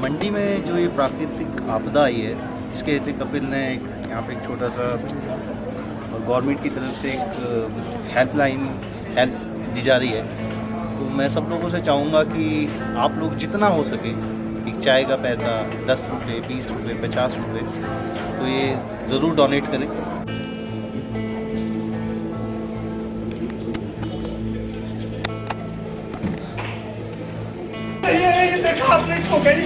मंडी में जो ये प्राकृतिक आपदा आई है, इसके तहत कपिल ने यहाँ पे एक छोटा सा गवर्नमेंट की तरफ से एक हेल्प दी जा रही है। तो मैं सब लोगों से चाहूँगा कि आप लोग जितना हो सके, एक चाय का पैसा 10 रुपये, 20 रुपये, 50 रुपये, तो ये ज़रूर डोनेट करें। ये देखा आपने, हो गई,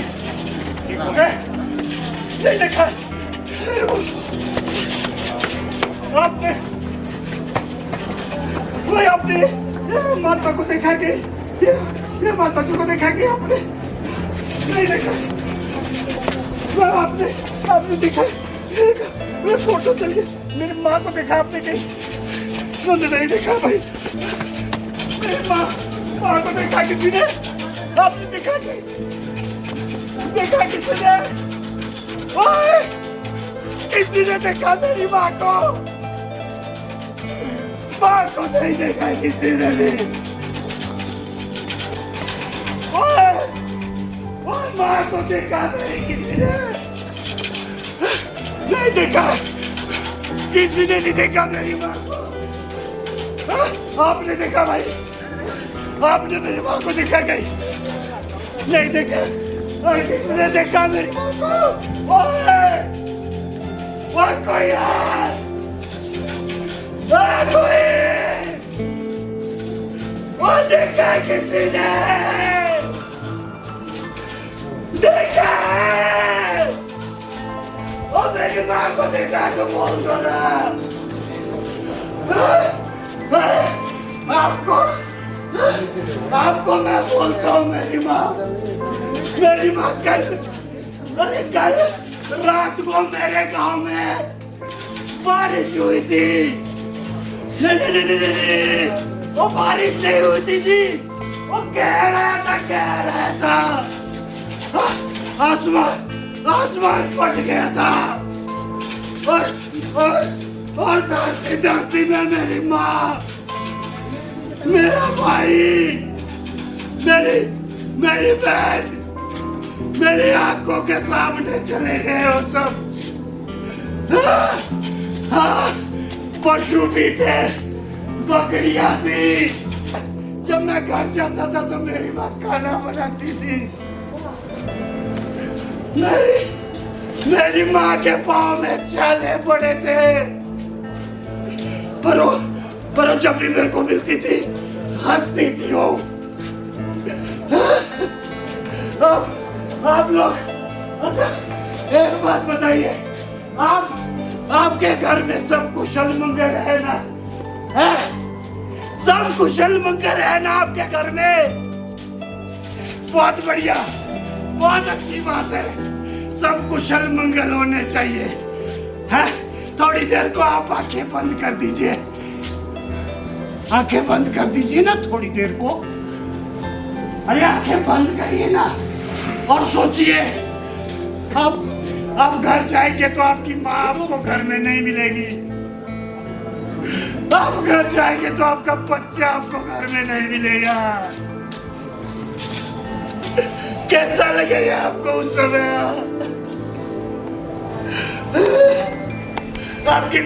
ये देखा आपने, वही आपने माता को देखा कि ये माता जी को देखा कि आपने नहीं देखा, आपने देखा मैं फोटो चल गई, मेरी माँ को देखा आपने कहीं? नहीं देखा भाई, मेरी माँ को देखा किसी ने? आपने देखा कि किसी ने? ओए, किसी ने देखा मेरी माँ को? माँ को नहीं देखा किसी ने भी। ओए, माँ को देखा नहीं किसी ने? नहीं देखा, किसी ने नहीं देखा मेरी माँ को। आपने देखा भाई, आपने मेरी माँ को देखा कहीं? नहीं देखा। और किसने देखा मेरी माँ को? ओए कोई यार, कोई देखा किसी ने? देखा और मेरी माँ को देखा तो बोल दो ना। आपको मैं बोलता हूँ, मेरी माँ कल रात को मेरे गांव में बारिश हुई थी। नहीं, वो बारिश नहीं हुई थी जी, वो कह रहा था आसमान फट गया था और धरती में मेरी माँ, मेरा भाई, मेरी बहन मेरी आंखों के सामने चले गए हो सब। पशु भी थे, बकरियां थी। जब मैं घर जाता था तो मेरी माँ खाना बनाती थी। मेरी माँ के पाँव में छाले पड़े थे, पर जब भी मेरे को मिलती थी हंसती थी वो। आप लोग अच्छा एक बात बताइए, आपके घर में सब कुशल मंगल है ना? है? सब कुशल मंगल है ना आपके घर में? बहुत बढ़िया, बहुत अच्छी बात है, सब कुशल मंगल होने चाहिए। है? थोड़ी देर को आप आंखें बंद कर दीजिए, आंखें बंद कर दीजिए ना थोड़ी देर को। अरे आंखें बंद करिए ना और सोचिए, अब घर जाएंगे तो आपकी माँ आपको घर में नहीं मिलेगी। आप घर जाएंगे तो आपका बच्चा आपको घर में नहीं मिलेगा। कैसा लगेगा आपको उस समय? आपकी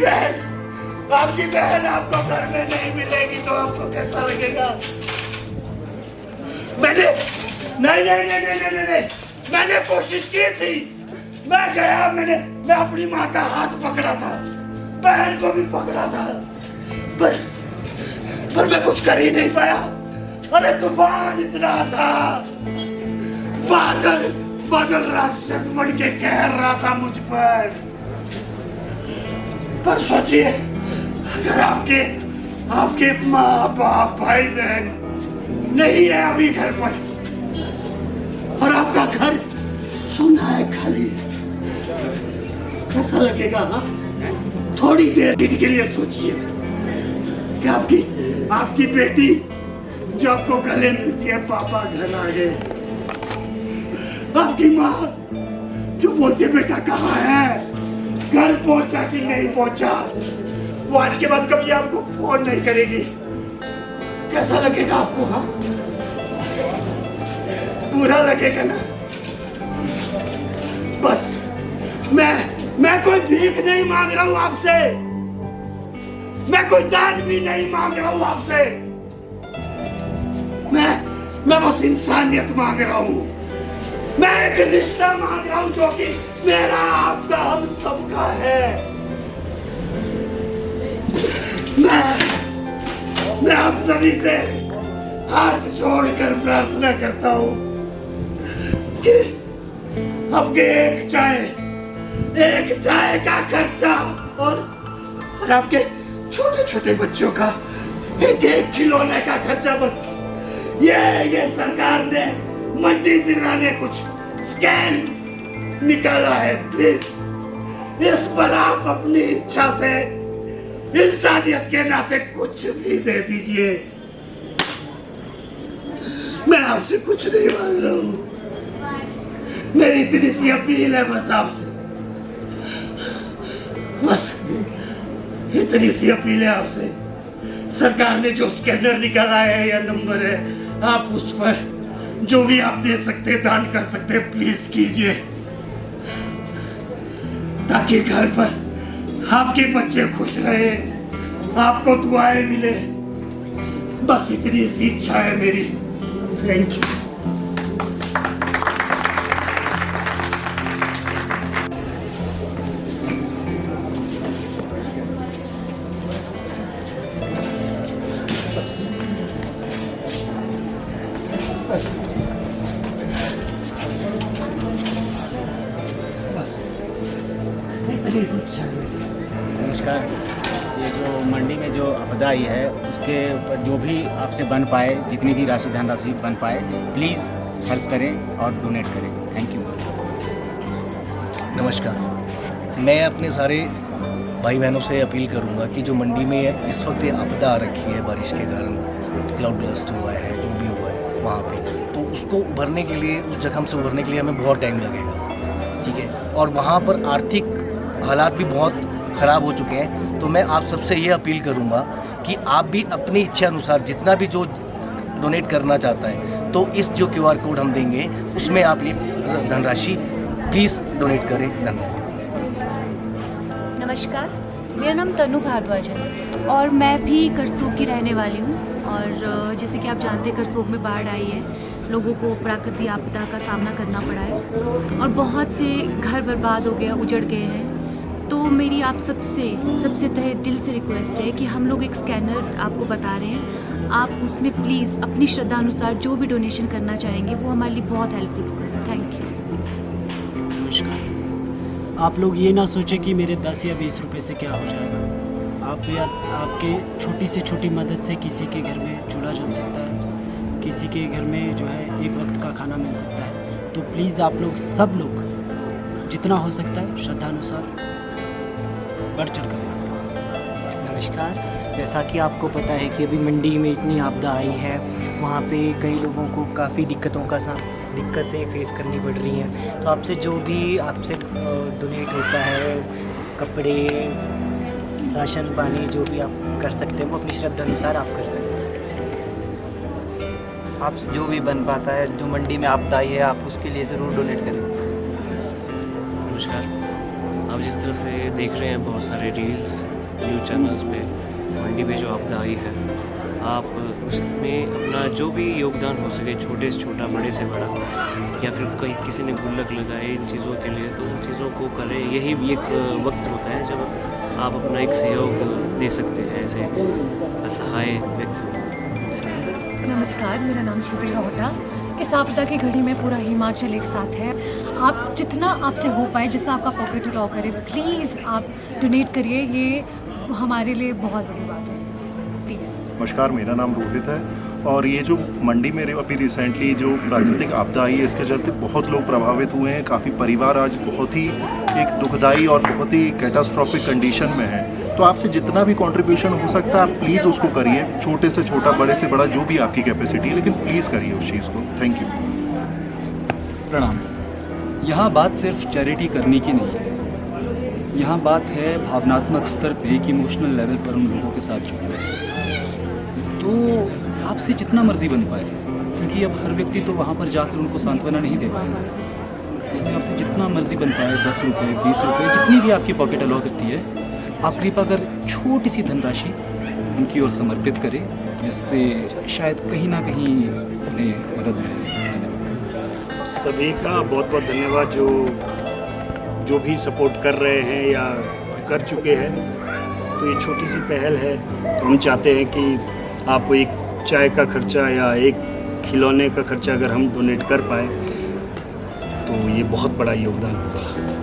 बहन आपको घर में नहीं मिलेगी तो आपको कैसा लगेगा? नहीं, मैंने कोशिश की थी, मैं गया, मैं अपनी माँ का हाथ पकड़ा था, बहन को भी पकड़ा था, पर मैं कुछ कर ही नहीं पाया। अरे तूफान इतना था, बादल राक्षस बन के कहर रहा था मुझ पर सोचिए, अगर आपके माँ बाप भाई बहन नहीं है अभी घर पर और आपका घर सुना है खाली, कैसा लगेगा? हाँ, थोड़ी देर के लिए सोचिए बस कि आपकी बेटी जो आपको गले मिलती है, पापा घर आ गए, आपकी माँ जो बोलती है बेटा कहाँ है, घर पहुंचा कि नहीं पहुंचा, वो आज के बाद कभी आपको फोन नहीं करेगी। कैसा लगेगा आपको? हाँ, बुरा लगेगा ना? भीख नहीं मांग रहा हूं आपसे, मैं कोई दान भी नहीं मांग रहा हूं आपसे, मैं बस इंसानियत मांग रहा हूं। मैं एक रिश्ता मांग रहा हूं जो कि मेरा आपका हम सबका है। मैं आप सभी से हाथ जोड़कर प्रार्थना करता हूं कि आपके एक चाय का खर्चा और आपके छोटे छोटे बच्चों का एक खिलौने का खर्चा, बस ये सरकार ने, मंडी जिला ने कुछ स्कैन निकाला है, प्लीज इस पर आप अपनी इच्छा से इंसानियत के नाते कुछ भी दे दीजिए। मैं आपसे कुछ नहीं मांग रहा हूं, मेरी इतनी सी अपील है बस आपसे, बस इतनी सी अपील है आपसे। सरकार ने जो स्कैनर निकाला है या नंबर है, आप उस पर जो भी आप दे सकते, दान कर सकते, प्लीज कीजिए, ताकि घर पर आपके बच्चे खुश रहे, आपको दुआएं मिले, बस इतनी सी इच्छा है मेरी। Thank you. नमस्कार। ये जो मंडी में जो आपदा आई है उसके ऊपर जो भी आपसे बन पाए, जितनी भी धनराशि बन पाए, प्लीज़ हेल्प करें और डोनेट करें। Thank you. नमस्कार। मैं अपने सारे भाई बहनों से अपील करूंगा कि जो मंडी में इस वक्त ये आपदा आ रखी है, बारिश के कारण क्लाउड ब्लास्ट हुआ है, जो भी हुआ है वहाँ पे, तो उसको उभरने के लिए, उस जख्म से उभरने के लिए हमें बहुत टाइम लगेगा, ठीक है। और वहाँ पर आर्थिक हालात भी बहुत ख़राब हो चुके हैं। तो मैं आप सबसे ये अपील करूँगा कि आप भी अपनी इच्छा अनुसार जितना भी जो डोनेट करना चाहता है, तो इस जो QR कोड हम देंगे उसमें आप ये धनराशि प्लीज़ डोनेट करें। धन्यवाद। नमस्कार, मेरा नाम तनु भारद्वाज है और मैं भी करसोग की रहने वाली हूँ। और जैसे कि आप जानते हैं, करसोग में बाढ़ आई है, लोगों को प्राकृतिक आपदा का सामना करना पड़ा है और बहुत से घर बर्बाद हो गए, उजड़ गए हैं। तो मेरी आप सबसे तहे दिल से रिक्वेस्ट है कि हम लोग एक स्कैनर आपको बता रहे हैं, आप उसमें प्लीज़ अपनी श्रद्धा अनुसार जो भी डोनेशन करना चाहेंगे वो हमारे लिए बहुत हेल्पफुल होगा। Thank you. नमस्कार। आप लोग ये ना सोचें कि मेरे 10 या 20 रुपए से क्या हो जाएगा। आप या आपके छोटी से छोटी मदद से किसी के घर में चूल्हा जल सकता है, किसी के घर में जो है एक वक्त का खाना मिल सकता है। तो प्लीज़ आप लोग सब लोग जितना हो सकता है श्रद्धानुसार बढ़ चढ़ कर। नमस्कार। जैसा कि आपको पता है कि अभी मंडी में इतनी आपदा आई है, वहाँ पे कई लोगों को काफ़ी दिक्कतें फेस करनी पड़ रही हैं। तो आपसे जो भी आपसे डोनेट होता है, कपड़े, राशन पानी, जो भी आप कर सकते हैं वो अपनी श्रद्धा अनुसार आप कर सकते हैं। आपसे जो भी बन पाता है, जो मंडी में आपदा आई है, आप उसके लिए ज़रूर डोनेट करें। नमस्कार। आप जिस तरह से देख रहे हैं बहुत सारे रील्स न्यूज़ चैनल्स पे मंडी में जो आपदा आई है, आप उसमें अपना जो भी योगदान हो सके, छोटे से छोटा, बड़े से बड़ा, या फिर कहीं किसी ने गुल्लक लगाए इन चीज़ों के लिए, तो उन चीज़ों को करें। यही एक वक्त होता है जब आप अपना एक सहयोग दे सकते हैं ऐसे असहाय व्यक्ति। नमस्कार, मेरा नाम श्रुति रोहटा। इस आपदा की घड़ी में पूरा हिमाचल एक साथ है। आप जितना आपसे हो पाए, जितना आपका पॉकेट अलाउ करे, प्लीज़ आप डोनेट करिए। ये हमारे लिए बहुत बड़ी बात है, प्लीज़। नमस्कार, मेरा नाम रोहित है और ये जो मंडी में अभी रिसेंटली जो प्राकृतिक आपदा आई है, इसके चलते बहुत लोग प्रभावित हुए हैं। काफ़ी परिवार आज बहुत ही एक दुखदाई और बहुत ही कैटास्ट्रॉफिक कंडीशन में है। तो आपसे जितना भी कंट्रीब्यूशन हो सकता है आप प्लीज़ उसको करिए, छोटे से छोटा, बड़े से बड़ा, जो भी आपकी कैपेसिटी है, लेकिन प्लीज़ करिए उस चीज़ को। Thank you. प्रणाम। यहाँ बात सिर्फ चैरिटी करने की नहीं है, यहाँ बात है भावनात्मक स्तर पे, एक इमोशनल लेवल पर उन लोगों के साथ जुड़ना। तो आपसे जितना मर्जी बन पाए, क्योंकि अब हर व्यक्ति तो वहाँ पर जाकर उनको सांत्वना नहीं दे पाएगा, इसलिए इसलिए आपसे जितना मर्जी बन पाए 10 रुपये 20 रुपये जितनी भी आपकी पॉकेट अलाउ करती है, आप कृपा कर छोटी सी धनराशि उनकी ओर समर्पित करें, जिससे शायद कहीं ना कहीं उन्हें मदद मिले। धन्यवाद। सभी का बहुत बहुत धन्यवाद जो भी सपोर्ट कर रहे हैं या कर चुके हैं। तो ये छोटी सी पहल है, तो हम चाहते हैं कि आप एक चाय का खर्चा या एक खिलौने का खर्चा अगर हम डोनेट कर पाए तो ये बहुत बड़ा योगदान होगा।